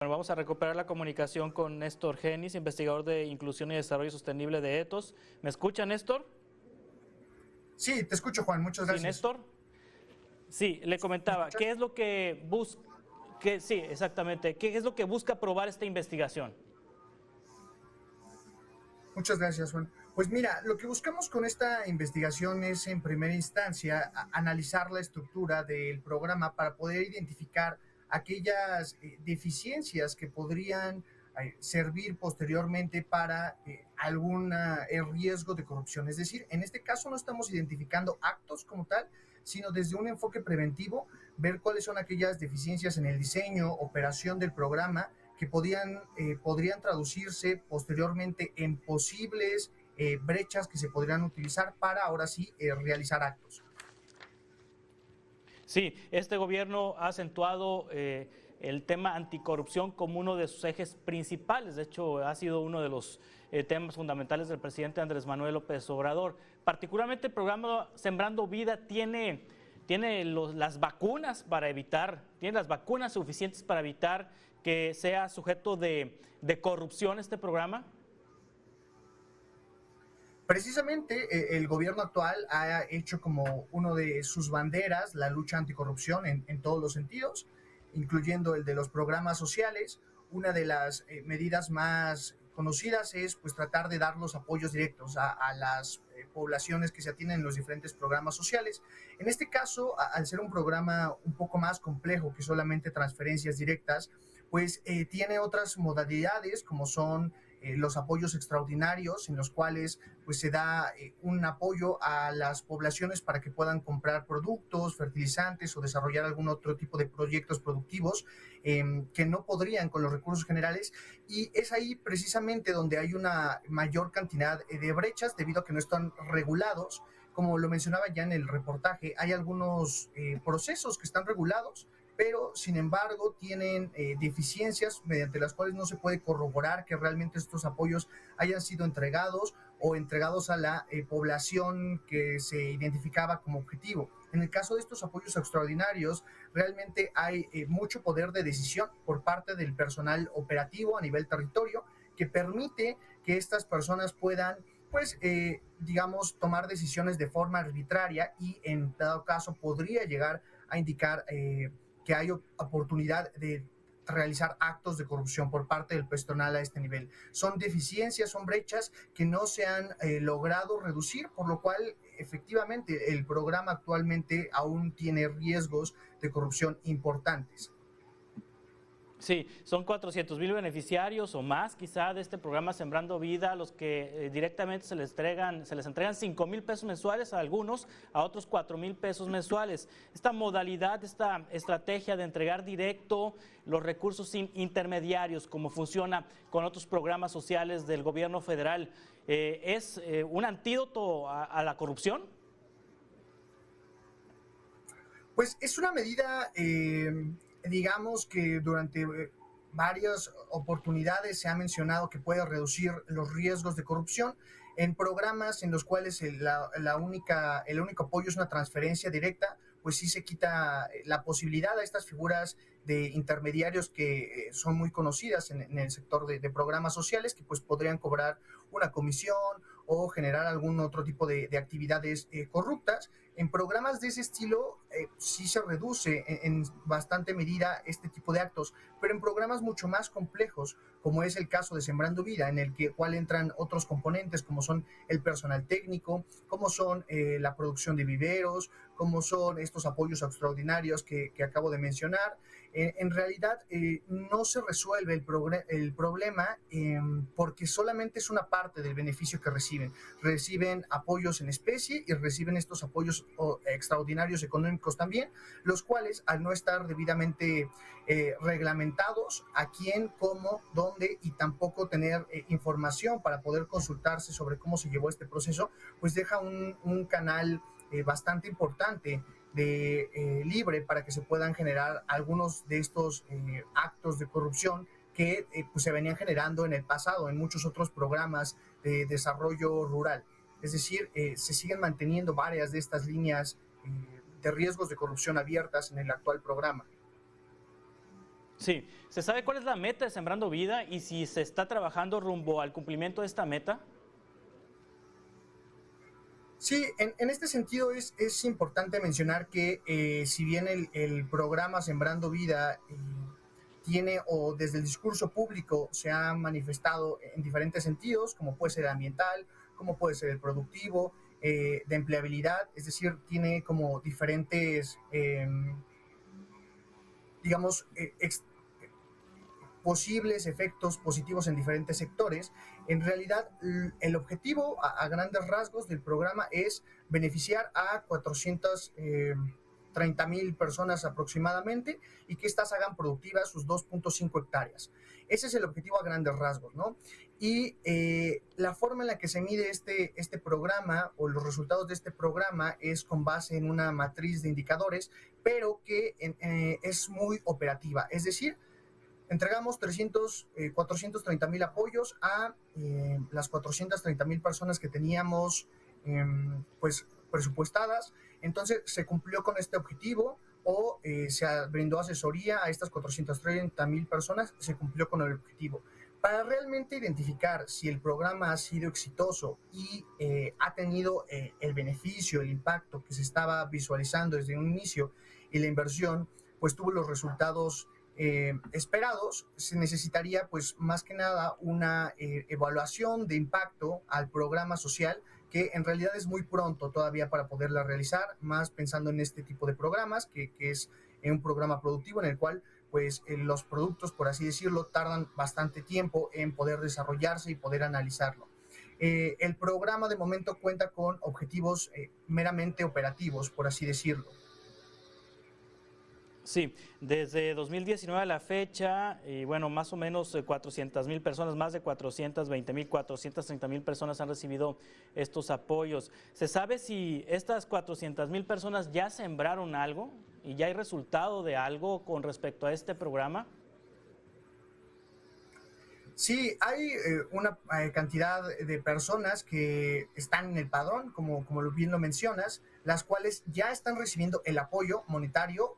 Bueno, vamos a recuperar la comunicación con Néstor Genis, investigador de Inclusión y Desarrollo Sostenible de Ethos. ¿Me escucha, Néstor? Sí, te escucho, Juan, muchas Sí, gracias. Néstor. Sí, le ¿Me comentaba, escuchas? ¿qué es lo que busca? Sí, exactamente. ¿Qué es lo que busca probar esta investigación? Muchas gracias, Juan. Pues mira, lo que buscamos con esta investigación es, en primera instancia, analizar la estructura del programa para poder identificar aquellas deficiencias que podrían servir posteriormente para algún riesgo de corrupción. Es decir, en este caso no estamos identificando actos como tal, sino desde un enfoque preventivo, ver cuáles son aquellas deficiencias en el diseño, operación del programa, que podrían traducirse posteriormente en posibles brechas que se podrían utilizar para ahora sí realizar actos. Sí, este gobierno ha acentuado el tema anticorrupción como uno de sus ejes principales. De hecho, ha sido uno de los temas fundamentales del presidente Andrés Manuel López Obrador. Particularmente el programa Sembrando Vida tiene las vacunas para evitar, tiene las vacunas suficientes para evitar que sea sujeto de corrupción este programa. Precisamente el gobierno actual ha hecho como uno de sus banderas la lucha anticorrupción en todos los sentidos, incluyendo el de los programas sociales. Una de las medidas más conocidas es pues tratar de dar los apoyos directos a las poblaciones que se atienden en los diferentes programas sociales. En este caso, al ser un programa un poco más complejo que solamente transferencias directas, pues tiene otras modalidades como son los apoyos extraordinarios en los cuales pues se da un apoyo a las poblaciones para que puedan comprar productos, fertilizantes o desarrollar algún otro tipo de proyectos productivos que no podrían con los recursos generales, y es ahí precisamente donde hay una mayor cantidad de brechas debido a que no están regulados. Como lo mencionaba ya en el reportaje, hay algunos procesos que están regulados, pero sin embargo tienen deficiencias mediante las cuales no se puede corroborar que realmente estos apoyos hayan sido entregados o entregados a la población que se identificaba como objetivo. En el caso de estos apoyos extraordinarios, realmente hay mucho poder de decisión por parte del personal operativo a nivel territorio que permite que estas personas puedan pues digamos tomar decisiones de forma arbitraria y en dado caso podría llegar a indicar que hay oportunidad de realizar actos de corrupción por parte del personal a este nivel. Son deficiencias, son brechas que no se han logrado reducir, por lo cual efectivamente el programa actualmente aún tiene riesgos de corrupción importantes. Sí, son 400,000 beneficiarios o más quizá de este programa Sembrando Vida, a los que directamente se les entregan 5,000 pesos mensuales a algunos, a otros 4,000 pesos mensuales. Esta modalidad, esta estrategia de entregar directo los recursos sin intermediarios, como funciona con otros programas sociales del gobierno federal, ¿es un antídoto a la corrupción? Pues es una medida, digamos que durante varias oportunidades se ha mencionado que puede reducir los riesgos de corrupción en programas en los cuales el único apoyo es una transferencia directa, pues sí se quita la posibilidad a estas figuras de intermediarios que son muy conocidas en el sector de programas sociales, que pues podrían cobrar una comisión o generar algún otro tipo de actividades corruptas. En programas de ese estilo sí se reduce en bastante medida este tipo de actos, pero en programas mucho más complejos, como es el caso de Sembrando Vida, en el cual entran otros componentes como son el personal técnico, como son la producción de viveros, como son estos apoyos extraordinarios que acabo de mencionar. En realidad no se resuelve el problema porque solamente es una parte del beneficio que reciben. Reciben apoyos en especie y reciben estos apoyos extraordinarios económicos también, los cuales al no estar debidamente reglamentados a quién, cómo, dónde y tampoco tener información para poder consultarse sobre cómo se llevó este proceso, pues deja un canal bastante importante libre para que se puedan generar algunos de estos actos de corrupción que pues se venían generando en el pasado en muchos otros programas de desarrollo rural. Es decir, se siguen manteniendo varias de estas líneas de riesgos de corrupción abiertas en el actual programa. Sí, ¿se sabe cuál es la meta de Sembrando Vida y si se está trabajando rumbo al cumplimiento de esta meta? Sí, en este sentido es importante mencionar que si bien el programa Sembrando Vida tiene o desde el discurso público se ha manifestado en diferentes sentidos, como puede ser el ambiental, como puede ser el productivo, de empleabilidad, es decir, tiene como diferentes, digamos, posibles efectos positivos en diferentes sectores. En realidad, el objetivo a grandes rasgos del programa es beneficiar a 430,000 personas aproximadamente y que éstas hagan productivas sus 2.5 hectáreas. Ese es el objetivo a grandes rasgos, ¿no? Y la forma en la que se mide este programa o los resultados de este programa es con base en una matriz de indicadores, pero que es muy operativa. Es decir, entregamos 430,000 apoyos a las 430,000 personas que teníamos pues presupuestadas. Entonces se cumplió con este objetivo o se brindó asesoría a estas 430,000 personas, se cumplió con el objetivo. Para realmente identificar si el programa ha sido exitoso y ha tenido el beneficio, el impacto que se estaba visualizando desde un inicio y la inversión, pues tuvo los resultados esperados, se necesitaría pues más que nada una evaluación de impacto al programa social, que en realidad es muy pronto todavía para poderla realizar, más pensando en este tipo de programas, que es un programa productivo en el cual pues los productos, por así decirlo, tardan bastante tiempo en poder desarrollarse y poder analizarlo. El programa de momento cuenta con objetivos meramente operativos, por así decirlo. Sí, desde 2019 a la fecha, y bueno, más o menos 400,000 personas, más de 420,000, 430,000 personas han recibido estos apoyos. ¿Se sabe si estas 400,000 personas ya sembraron algo y ya hay resultado de algo con respecto a este programa? Sí, hay una cantidad de personas que están en el padrón, como bien lo mencionas, las cuales ya están recibiendo el apoyo monetario,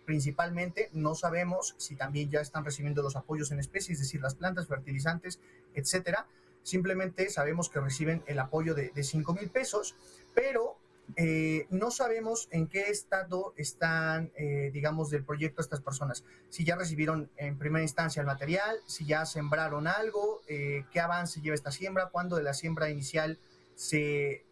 principalmente. No sabemos si también ya están recibiendo los apoyos en especie, es decir, las plantas, fertilizantes, etcétera. Simplemente sabemos que reciben el apoyo de 5,000 pesos, pero no sabemos en qué estado están, digamos, del proyecto estas personas. Si ya recibieron en primera instancia el material, si ya sembraron algo, qué avance lleva esta siembra, cuándo de la siembra inicial se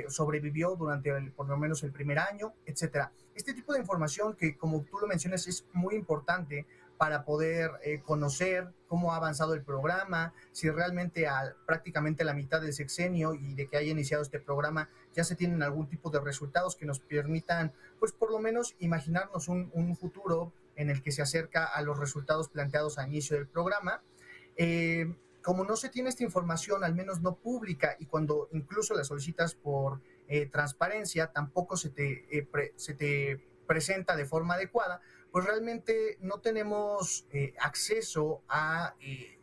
sobrevivió durante por lo menos el primer año, etcétera. Este tipo de información que, como tú lo mencionas, es muy importante para poder conocer cómo ha avanzado el programa, si realmente a prácticamente la mitad del sexenio y de que haya iniciado este programa ya se tienen algún tipo de resultados que nos permitan, pues por lo menos imaginarnos un futuro en el que se acerca a los resultados planteados al inicio del programa. Como no se tiene esta información, al menos no pública, y cuando incluso la solicitas por transparencia, tampoco se te presenta de forma adecuada, pues realmente no tenemos acceso a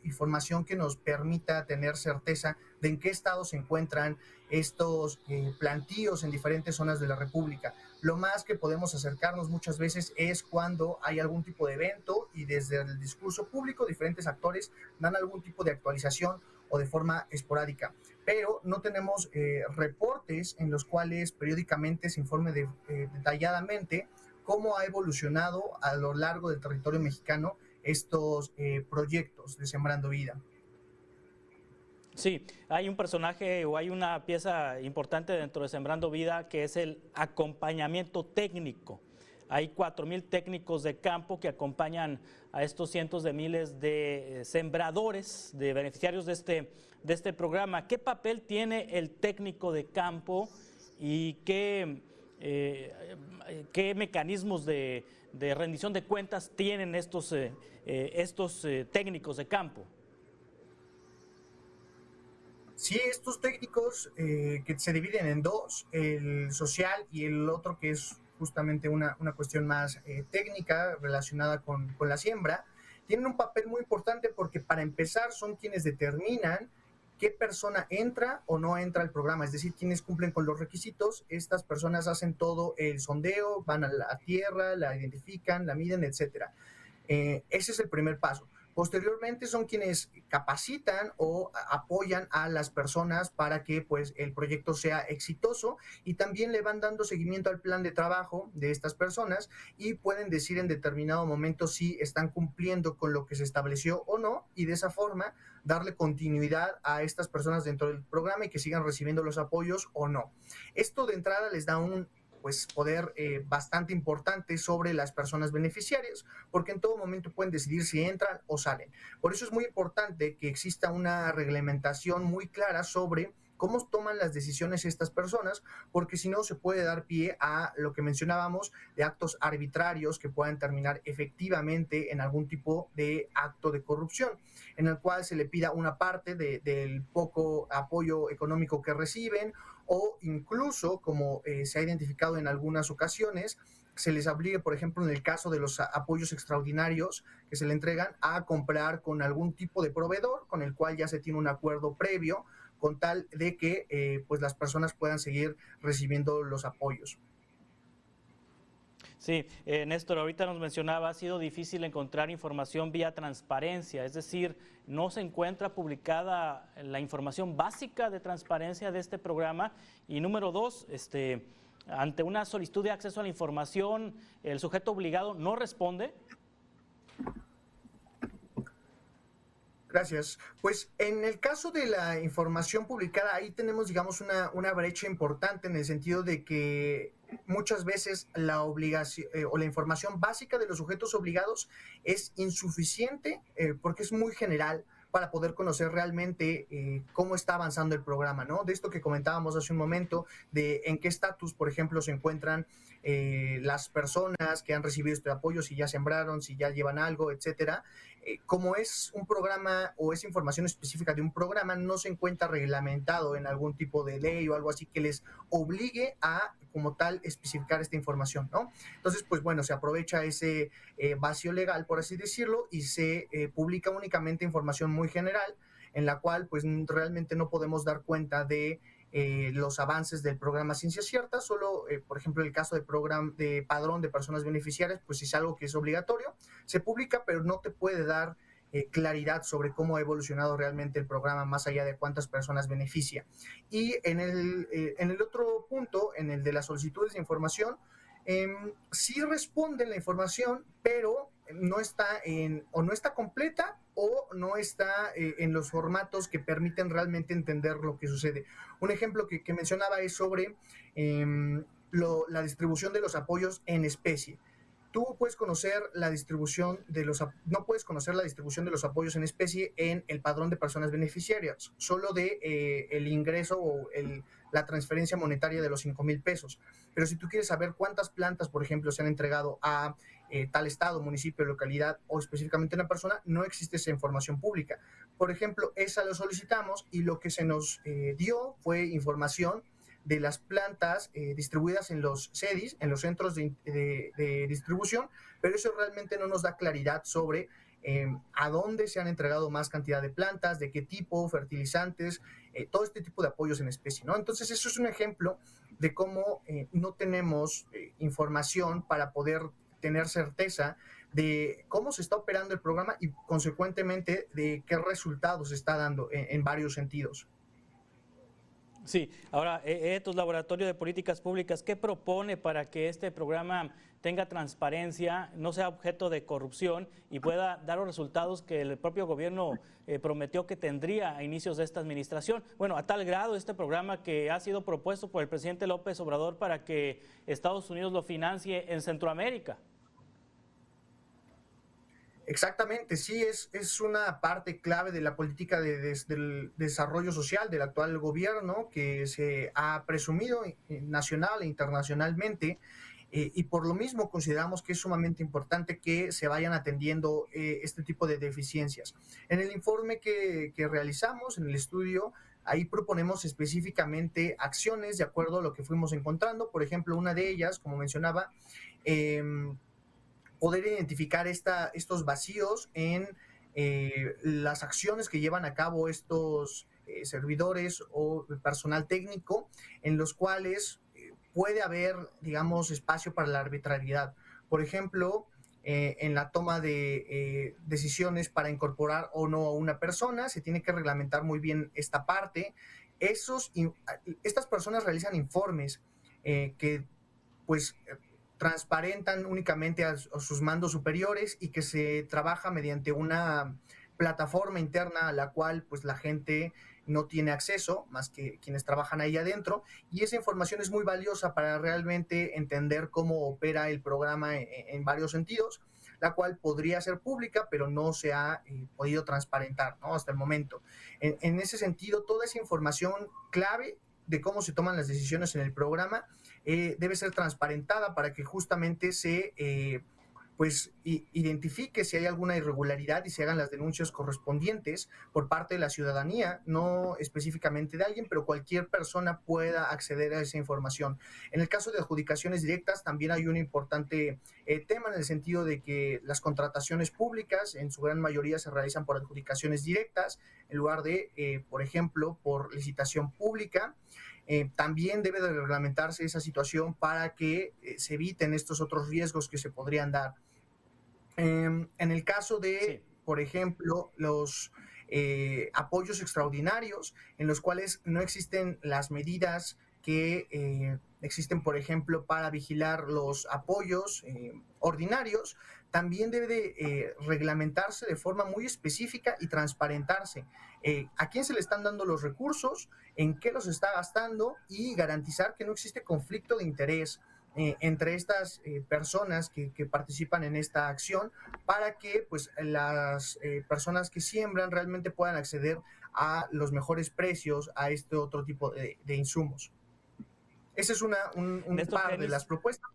información que nos permita tener certeza de en qué estado se encuentran estos plantíos en diferentes zonas de la República. Lo más que podemos acercarnos muchas veces es cuando hay algún tipo de evento y desde el discurso público diferentes actores dan algún tipo de actualización o de forma esporádica, pero no tenemos reportes en los cuales periódicamente se informe detalladamente cómo ha evolucionado a lo largo del territorio mexicano estos proyectos de Sembrando Vida. Sí, hay un personaje o hay una pieza importante dentro de Sembrando Vida que es el acompañamiento técnico. Hay 4,000 técnicos de campo que acompañan a estos cientos de miles de sembradores, de beneficiarios de este programa. ¿Qué papel tiene el técnico de campo y qué mecanismos de rendición de cuentas tienen estos técnicos de campo? Sí, estos técnicos que se dividen en dos, el social y el otro que es justamente una cuestión más técnica relacionada con la siembra, tienen un papel muy importante porque para empezar son quienes determinan qué persona entra o no entra al programa, es decir, quienes cumplen con los requisitos. Estas personas hacen todo el sondeo, van a la tierra, la identifican, la miden, etcétera. Ese es el primer paso. Posteriormente son quienes capacitan o apoyan a las personas para que pues el proyecto sea exitoso, y también le van dando seguimiento al plan de trabajo de estas personas y pueden decir en determinado momento si están cumpliendo con lo que se estableció o no, y de esa forma darle continuidad a estas personas dentro del programa y que sigan recibiendo los apoyos o no. Esto de entrada les da un poder bastante importante sobre las personas beneficiarias, porque en todo momento pueden decidir si entran o salen. Por eso es muy importante que exista una reglamentación muy clara sobre cómo toman las decisiones estas personas, porque si no se puede dar pie a lo que mencionábamos de actos arbitrarios que puedan terminar efectivamente en algún tipo de acto de corrupción, en el cual se le pida una parte del poco apoyo económico que reciben, o incluso, como se ha identificado en algunas ocasiones, se les obligue, por ejemplo, en el caso de los apoyos extraordinarios que se le entregan, a comprar con algún tipo de proveedor con el cual ya se tiene un acuerdo previo, con tal de que pues las personas puedan seguir recibiendo los apoyos. Sí, Néstor, ahorita nos mencionaba, ha sido difícil encontrar información vía transparencia, es decir, no se encuentra publicada la información básica de transparencia de este programa. Y número dos, ante una solicitud de acceso a la información, el sujeto obligado no responde. Gracias. Pues en el caso de la información publicada, ahí tenemos, digamos, una brecha importante, en el sentido de que muchas veces la obligación o la información básica de los sujetos obligados es insuficiente, porque es muy general para poder conocer realmente cómo está avanzando el programa, ¿no? De esto que comentábamos hace un momento, de en qué estatus, por ejemplo, se encuentran las personas que han recibido este apoyo, si ya sembraron, si ya llevan algo, etcétera. Como es un programa o es información específica de un programa, no se encuentra reglamentado en algún tipo de ley o algo así que les obligue a, como tal, especificar esta información, ¿no? Entonces, pues bueno, se aprovecha ese vacío legal, por así decirlo, y se publica únicamente información muy general, en la cual pues realmente no podemos dar cuenta de los avances del programa Ciencia Cierta. Solo, por ejemplo, el caso de padrón de personas beneficiarias, pues es algo que es obligatorio, se publica, pero no te puede dar claridad sobre cómo ha evolucionado realmente el programa, más allá de cuántas personas beneficia. Y en el otro punto, en el de las solicitudes de información, sí responden la información, pero no está o no está completa, o no está en los formatos que permiten realmente entender lo que sucede. Un ejemplo que mencionaba es sobre la distribución de los apoyos en especie. Tú puedes conocer la distribución no puedes conocer la distribución de los apoyos en especie en el padrón de personas beneficiarias, solo de el ingreso o la transferencia monetaria de los 5,000 pesos. Pero si tú quieres saber cuántas plantas, por ejemplo, se han entregado a tal estado, municipio, localidad, o específicamente una persona, no existe esa información pública. Por ejemplo, esa lo solicitamos, y lo que se nos dio fue información de las plantas distribuidas en los CEDIS, en los centros de distribución, pero eso realmente no nos da claridad sobre a dónde se han entregado más cantidad de plantas, de qué tipo, fertilizantes, todo este tipo de apoyos en especie, ¿no? Entonces, eso es un ejemplo de cómo no tenemos información para poder tener certeza de cómo se está operando el programa, y consecuentemente de qué resultados se está dando en varios sentidos. Sí, ahora, Ethos, Laboratorio de Políticas Públicas, ¿qué propone para que este programa tenga transparencia, no sea objeto de corrupción y pueda dar los resultados que el propio gobierno prometió que tendría a inicios de esta administración? Bueno, a tal grado este programa que ha sido propuesto por el presidente López Obrador para que Estados Unidos lo financie en Centroamérica. Exactamente, sí, es una parte clave de la política del desarrollo social del actual gobierno, que se ha presumido nacional e internacionalmente, y por lo mismo consideramos que es sumamente importante que se vayan atendiendo este tipo de deficiencias. En el informe que realizamos, en el estudio, ahí proponemos específicamente acciones de acuerdo a lo que fuimos encontrando. Por ejemplo, una de ellas, como mencionaba, poder identificar estos vacíos en las acciones que llevan a cabo estos servidores o personal técnico, en los cuales puede haber, digamos, espacio para la arbitrariedad. Por ejemplo, en la toma de decisiones para incorporar o no a una persona. Se tiene que reglamentar muy bien esta parte. Estas personas realizan informes que pues transparentan únicamente a sus mandos superiores y que se trabaja mediante una plataforma interna a la cual pues la gente no tiene acceso más que quienes trabajan ahí adentro, y esa información es muy valiosa para realmente entender cómo opera el programa en varios sentidos, la cual podría ser pública, pero no se ha podido transparentar, ¿no? Hasta el momento. En ese sentido, toda esa información clave de cómo se toman las decisiones en el programa debe ser transparentada para que justamente se pues identifique si hay alguna irregularidad y se hagan las denuncias correspondientes por parte de la ciudadanía, no específicamente de alguien, pero cualquier persona pueda acceder a esa información. En el caso de adjudicaciones directas también hay un importante tema en el sentido de que las contrataciones públicas en su gran mayoría se realizan por adjudicaciones directas en lugar de, por ejemplo, por licitación pública. También debe de reglamentarse esa situación para que se eviten estos otros riesgos que se podrían dar. En el caso de, Sí. por ejemplo, los apoyos extraordinarios, en los cuales no existen las medidas que existen, por ejemplo, para vigilar los apoyos ordinarios, también debe de reglamentarse de forma muy específica y transparentarse a quién se le están dando los recursos, en qué los está gastando, y garantizar que no existe conflicto de interés entre estas personas que participan en esta acción, para que pues las personas que siembran realmente puedan acceder a los mejores precios a este otro tipo de insumos. Ese es un Néstor par de las Genis. propuestas.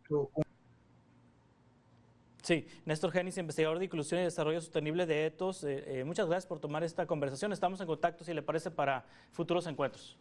Sí, Néstor Genis, investigador de inclusión y desarrollo sostenible de Ethos. Muchas gracias por tomar esta conversación. Estamos en contacto, si le parece, para futuros encuentros.